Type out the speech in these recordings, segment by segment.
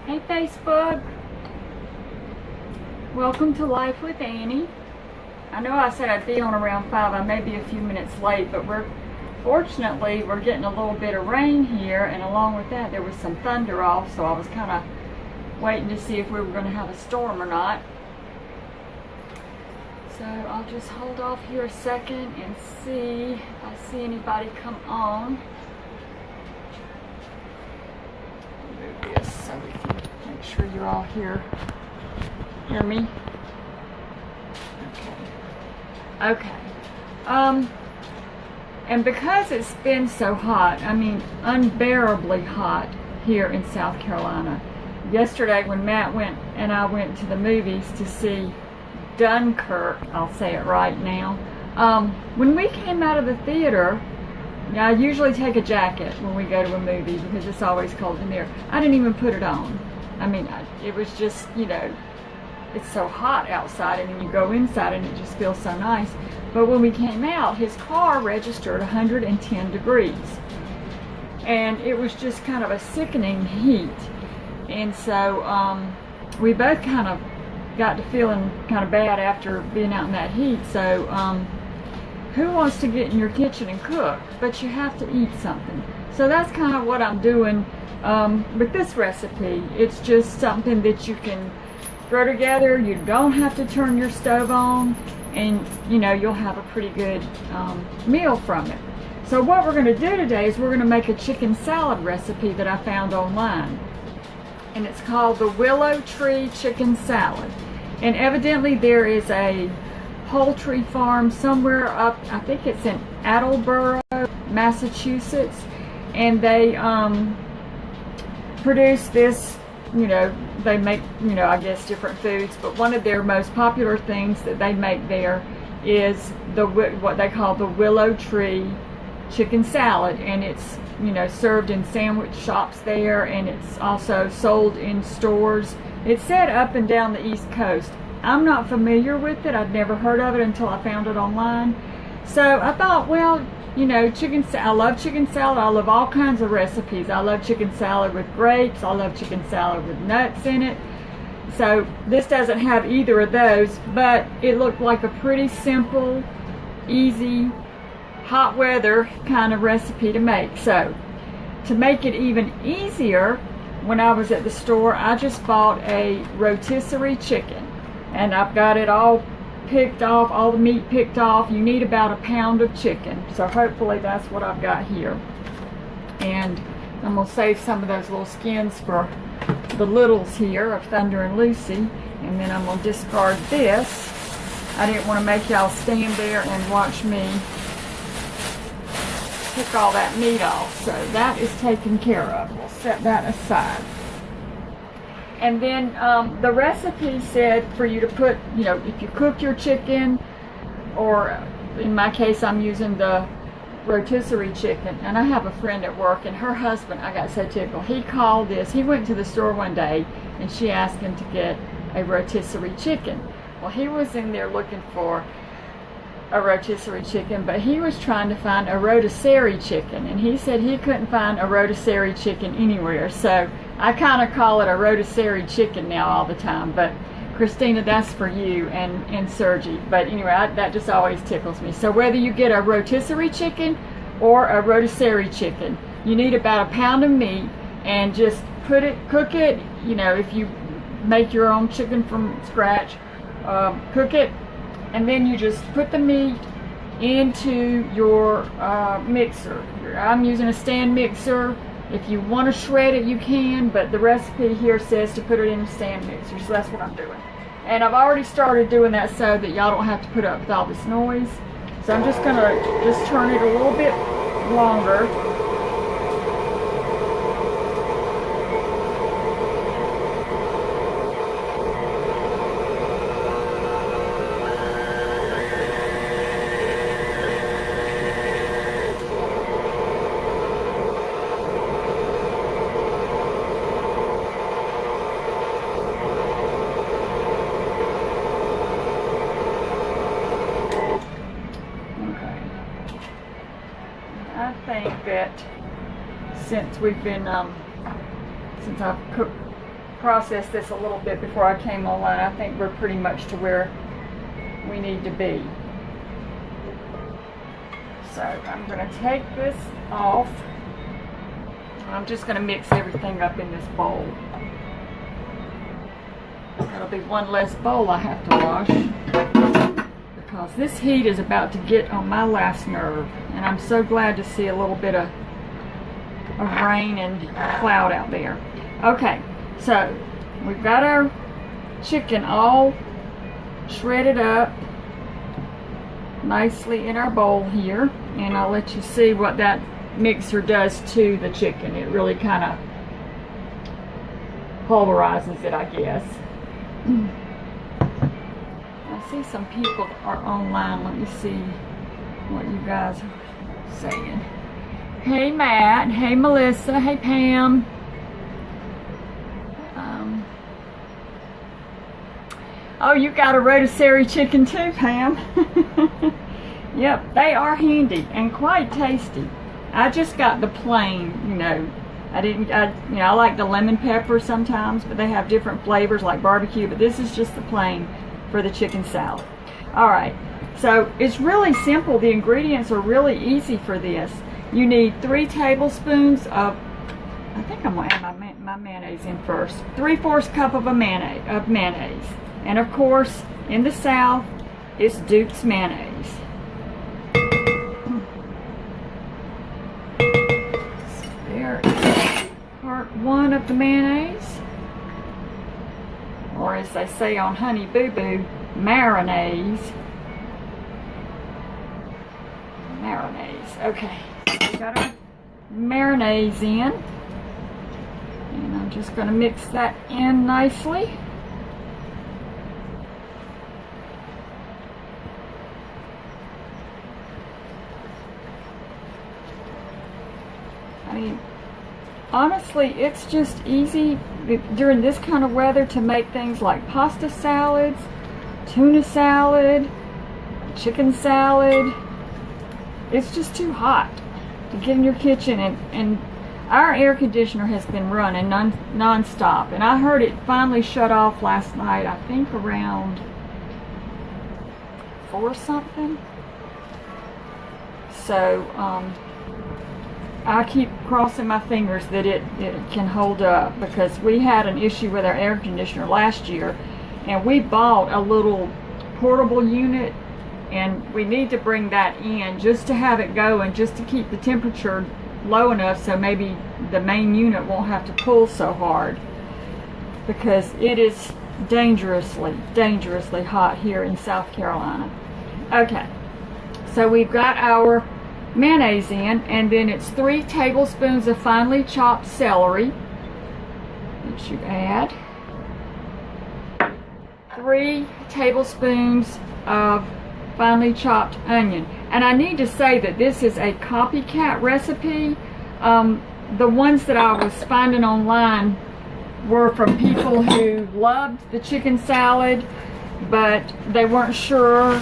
Hey Facebook, welcome to Life with Annie. I know I said I'd be on around 5. I may be a few minutes late, but fortunately we're getting a little bit of rain here, and along with that there was some thunder off, so I was kind of waiting to see if we were going to have a storm or not. So I'll just hold off here a second and see if I see anybody come on. Move this so we can make sure you're all here. Hear me? Okay. And because it's been so hot, I mean unbearably hot here in South Carolina. Yesterday when Matt and I went to the movies to see Dunkirk, I'll say it right now. When we came out of the theater, I usually take a jacket when we go to a movie because it's always cold in there. I didn't even put it on. I mean, it was just, you know, it's so hot outside, and then you go inside and it just feels so nice. But when we came out, his car registered 110 degrees. And it was just kind of a sickening heat. And so we both kind of got to feeling kind of bad after being out in that heat. So who wants to get in your kitchen and cook? But you have to eat something. So that's kind of what I'm doing with this recipe. It's just something that you can throw together. You don't have to turn your stove on, and you know, you'll have a pretty good meal from it. So what we're going to do today is we're going to make a chicken salad recipe that I found online, and it's called the Willow Tree Chicken Salad. And evidently there is a poultry farm somewhere up, I think it's in Attleboro, Massachusetts, and they produce this, you know, they make, you know, I guess different foods, but one of their most popular things that they make there is what they call the Willow Tree Chicken Salad, and it's, you know, served in sandwich shops there, and it's also sold in stores. It's said up and down the East Coast. I'm not familiar with it. I'd never heard of it until I found it online. So I thought, well, you know, I love chicken salad. I love all kinds of recipes. I love chicken salad with grapes. I love chicken salad with nuts in it. So this doesn't have either of those, but it looked like a pretty simple, easy, hot weather kind of recipe to make. So to make it even easier, when I was at the store, I just bought a rotisserie chicken, and I've got it all picked off, all the meat picked off. You need about a pound of chicken, so hopefully that's what I've got here. And I'm going to save some of those little skins for the littles here of Thunder and Lucy, and then I'm going to discard this. I didn't want to make y'all stand there and watch me pick all that meat off, so that is taken care of. We'll set that aside. And then the recipe said for you to put, you know, if you cook your chicken, or in my case I'm using the rotisserie chicken, and I have a friend at work, and her husband, I got so tickled, he went to the store one day and she asked him to get a rotisserie chicken. Well, he was in there looking for a rotisserie chicken, but he was trying to find a rotisserie chicken, and he said he couldn't find a rotisserie chicken anywhere. So I kind of call it a rotisserie chicken now all the time. But Christina, that's for you and Sergi. But anyway, that just always tickles me. So whether you get a rotisserie chicken or a rotisserie chicken, you need about a pound of meat, and just cook it. You know, if you make your own chicken from scratch, cook it. And then you just put the meat into your mixer. I'm using a stand mixer. If you want to shred it, you can, but the recipe here says to put it in a stand mixer, so that's what I'm doing. And I've already started doing that so that y'all don't have to put up with all this noise. So I'm just going to turn it a little bit longer. I think that since we've been, since I've processed this a little bit before I came online. I think we're pretty much to where we need to be. So I'm going to take this off. I'm just going to mix everything up in this bowl. That'll be one less bowl I have to wash, because this heat is about to get on my last nerve, and I'm so glad to see a little bit of rain and cloud out there. Okay, so we've got our chicken all shredded up nicely in our bowl here, and I'll let you see what that mixer does to the chicken. It really kind of pulverizes it, I guess. I see some people are online. Let me see what you guys are saying. Hey Matt, hey Melissa, hey Pam. Oh, you got a rotisserie chicken too, Pam. Yep, they are handy and quite tasty. I just got the plain, you know. I like the lemon pepper sometimes, but they have different flavors like barbecue, but this is just the plain for the chicken salad. All right, so it's really simple. The ingredients are really easy for this. You need 3 tablespoons of, I think I'm gonna add my mayonnaise in first. 3/4 cup of mayonnaise. And of course, in the South, it's Duke's mayonnaise. There is part 1 of the mayonnaise. Or as they say on Honey Boo Boo, marinade. Marinade. Okay, we got our marinade in. And I'm just going to mix that in nicely. I mean, honestly, it's just easy during this kind of weather to make things like pasta salads, tuna salad, chicken salad. It's just too hot to get in your kitchen, and our air conditioner has been running non-stop, and I heard it finally shut off last night, I think around 4 something. So I keep crossing my fingers that it can hold up, because we had an issue with our air conditioner last year, and we bought a little portable unit, and we need to bring that in just to have it going, just to keep the temperature low enough so maybe the main unit won't have to pull so hard, because it is dangerously hot here in South Carolina. Okay, so we've got our mayonnaise in, and then it's 3 tablespoons of finely chopped celery that you add, 3 tablespoons of finely chopped onion. And I need to say that this is a copycat recipe. The ones that I was finding online were from people who loved the chicken salad, but they weren't sure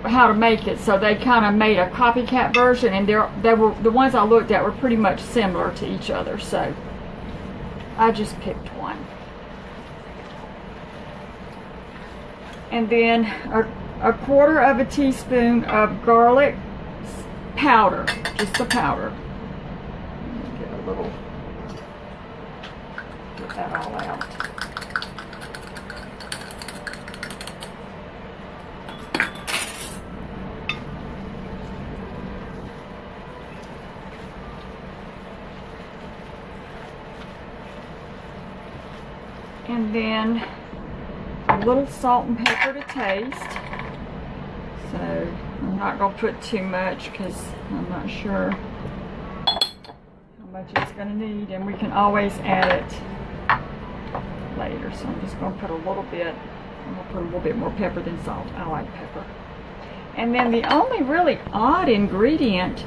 how to make it, so they kind of made a copycat version, and they were the ones I looked at were pretty much similar to each other, so I just picked one. And then a 1/4 teaspoon of garlic powder, just the powder. Get a little, get that all out. And then a little salt and pepper to taste. So I'm not going to put too much because I'm not sure how much it's going to need, and we can always add it later. So I'm just going to put a little bit. I'm going to put a little bit more pepper than salt. I like pepper. And then the only really odd ingredient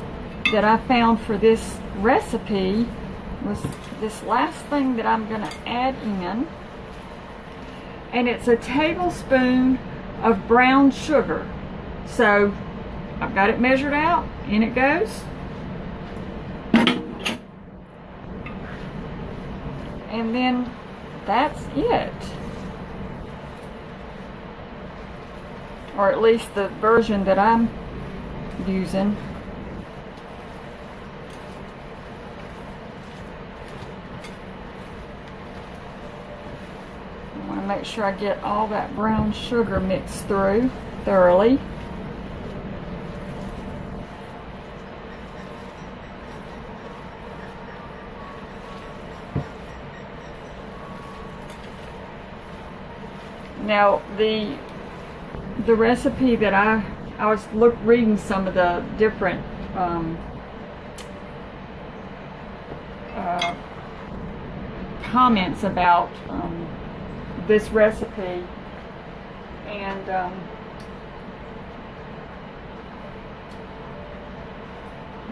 that I found for this recipe was this last thing that I'm going to add in. And it's a tablespoon of brown sugar. So I've got it measured out, in it goes. And then that's it. Or at least the version that I'm using. I want to make sure I get all that brown sugar mixed through thoroughly. Now the recipe that I was reading some of the different comments about this recipe, and now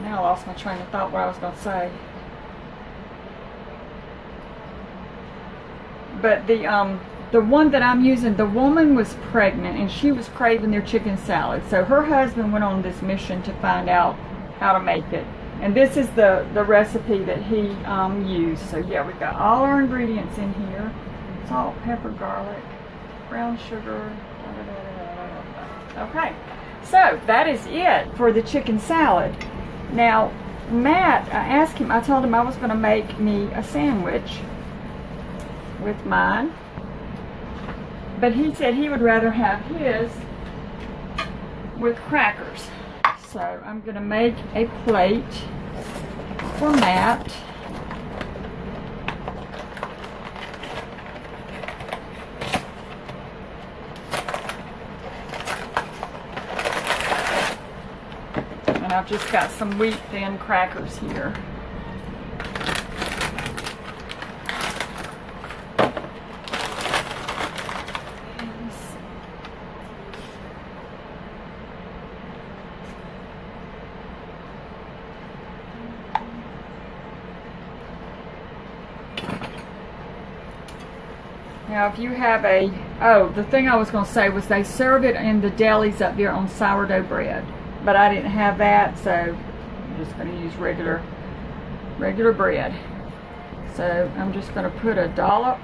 I lost my train of thought what I was going to say. But the one that I'm using, the woman was pregnant and she was craving their chicken salad. So her husband went on this mission to find out how to make it. And this is the recipe that he used. So yeah, we've got all our ingredients in here. Salt, pepper, garlic, brown sugar. Okay, so that is it for the chicken salad. Now, Matt, I told him I was going to make me a sandwich with mine. But he said he would rather have his with crackers. So I'm going to make a plate for Matt. And I've just got some wheat thin crackers here. Now if you have the thing I was going to say was they serve it in the delis up there on sourdough bread. But I didn't have that, so I'm just going to use regular bread. So I'm just going to put a dollop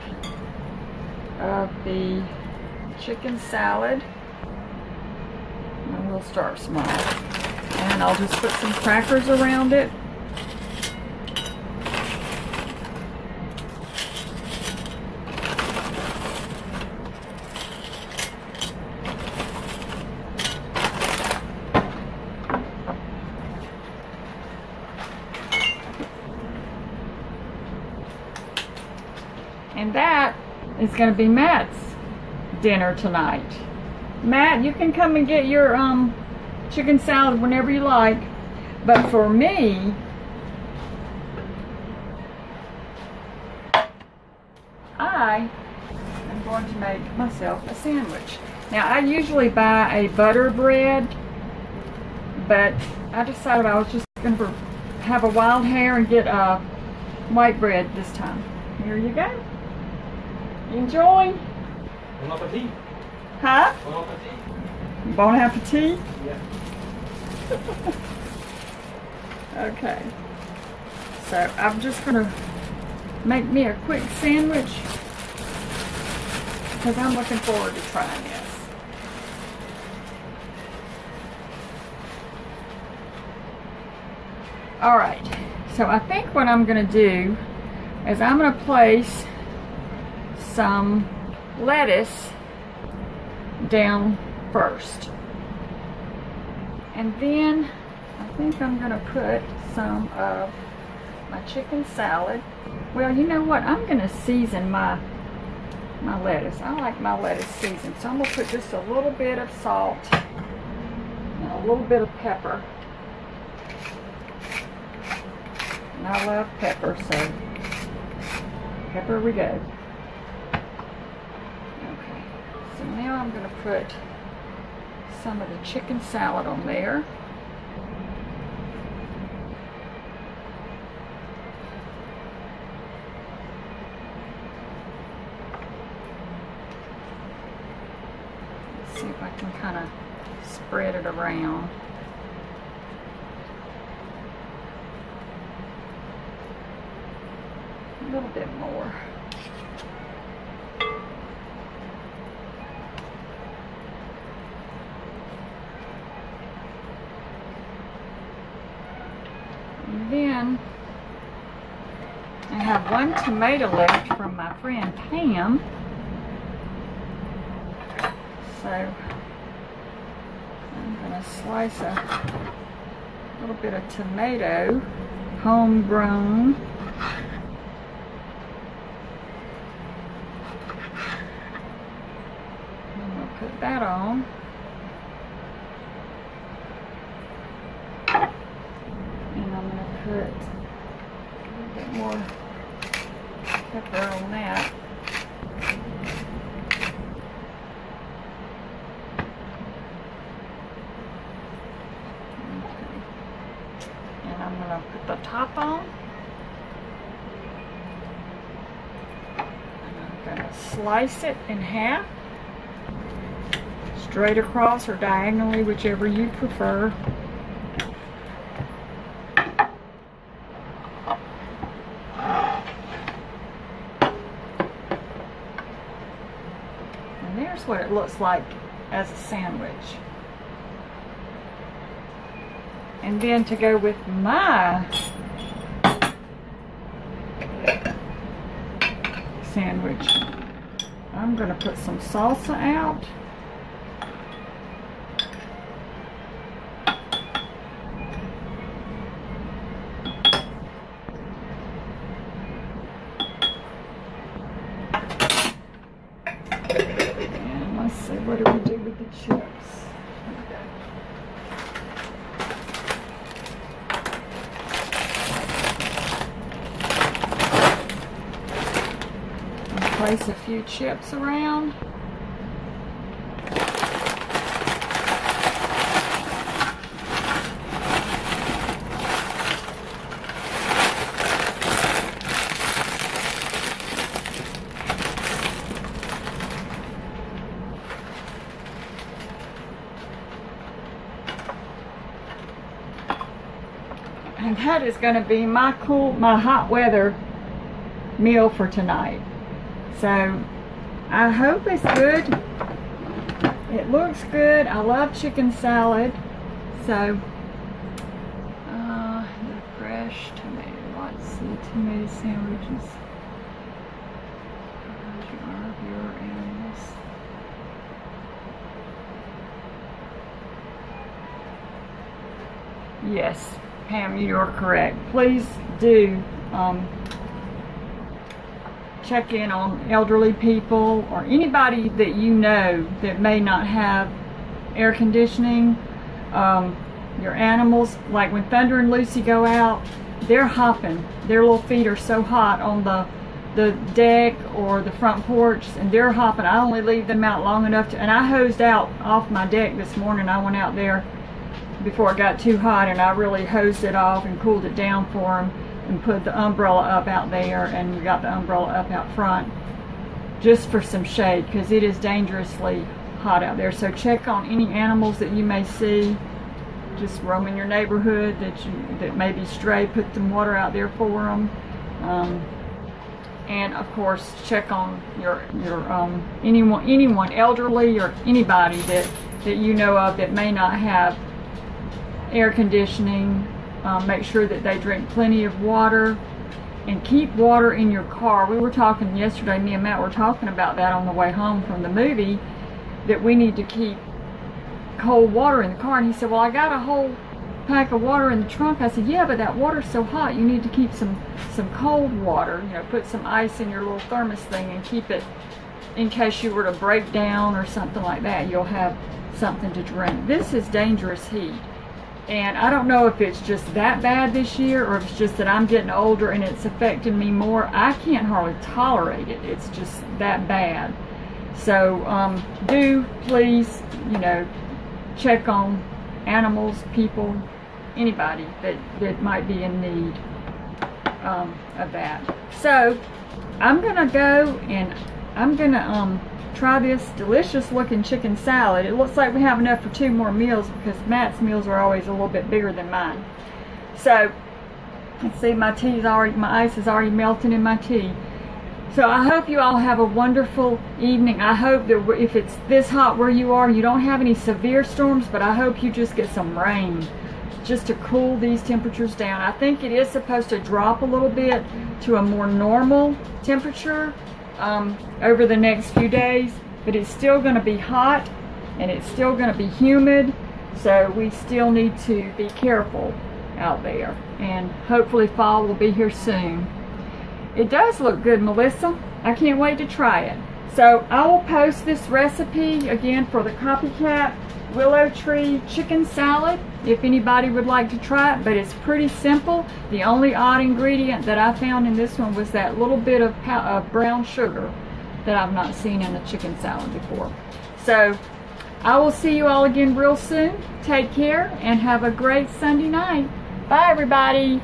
of the chicken salad. And we'll start small. And I'll just put some crackers around it. And that is going to be Matt's dinner tonight. Matt, you can come and get your chicken salad whenever you like. But for me, I am going to make myself a sandwich. Now, I usually buy a butter bread, but I decided I was just going to have a wild hair and get white bread this time. Here you go. Enjoy. Bon appetit. Huh? Bon appetit. Bon appetit? Yeah. Okay. So I'm just going to make me a quick sandwich because I'm looking forward to trying this. Alright. So I think what I'm going to do is I'm going to place some lettuce down first, and then I think I'm going to put some of my chicken salad. Well, you know what, I'm going to season my lettuce. I like my lettuce seasoned, so I'm going to put just a little bit of salt and a little bit of pepper. And I love pepper, so pepper we go. So now I'm going to put some of the chicken salad on there. Let's see if I can kind of spread it around. A little bit more. I have one tomato left from my friend Pam. So I'm going to slice a little bit of tomato, homegrown. I'm going to put that on. And I'm going to put a little bit more pepper on that. I'm going to put the top on. And I'm going to slice it in half, straight across or diagonally, whichever you prefer. And there's what it looks like as a sandwich. And then to go with my sandwich, I'm going to put some salsa out. And let's see, what do we do with the chips? Place a few chips around. And that is going to be my hot weather meal for tonight. So I hope it's good. It looks good. I love chicken salad. So the fresh tomato. Let's see, tomato sandwiches. Are your animals. Yes, Pam, you are correct. Please do check in on elderly people or anybody that you know that may not have air conditioning. Your animals, like when Thunder and Lucy go out, they're hopping. Their little feet are so hot on the deck or the front porch, and they're hopping. I only leave them out long enough to, and I hosed out off my deck this morning. I went out there before it got too hot, and I really hosed it off and cooled it down for them. And put the umbrella up out there, and we got the umbrella up out front just for some shade, because it is dangerously hot out there. So check on any animals that you may see just roaming your neighborhood that may be stray. Put some water out there for them, and of course check on your anyone elderly or anybody that you know of that may not have air conditioning. Make sure that they drink plenty of water, and keep water in your car. We were talking yesterday, me and Matt were talking about that on the way home from the movie, that we need to keep cold water in the car. And he said, well, I got a whole pack of water in the trunk. I said, yeah, but that water's so hot, you need to keep some cold water. You know, put some ice in your little thermos thing and keep it in case you were to break down or something like that. You'll have something to drink. This is dangerous heat. And I don't know if it's just that bad this year, or if it's just that I'm getting older and it's affecting me more. I can't hardly tolerate it. It's just that bad. So do please, you know, check on animals, people, anybody that might be in need of that. So I'm gonna go and I'm gonna try this delicious looking chicken salad. It looks like we have enough for 2 more meals, because Matt's meals are always a little bit bigger than mine. So let's see, my ice is already melting in my tea. So I hope you all have a wonderful evening. I hope that if it's this hot where you are, you don't have any severe storms, but I hope you just get some rain just to cool these temperatures down. I think it is supposed to drop a little bit to a more normal temperature over the next few days, but it's still going to be hot and it's still going to be humid, so we still need to be careful out there, and hopefully fall will be here soon. It does look good, Melissa. I can't wait to try it. So I will post this recipe again for the copycat willow tree chicken salad if anybody would like to try it, but it's pretty simple. The only odd ingredient that I found in this one was that little bit of brown sugar that I've not seen in a chicken salad before. So I will see you all again real soon. Take care and have a great Sunday night. Bye, everybody.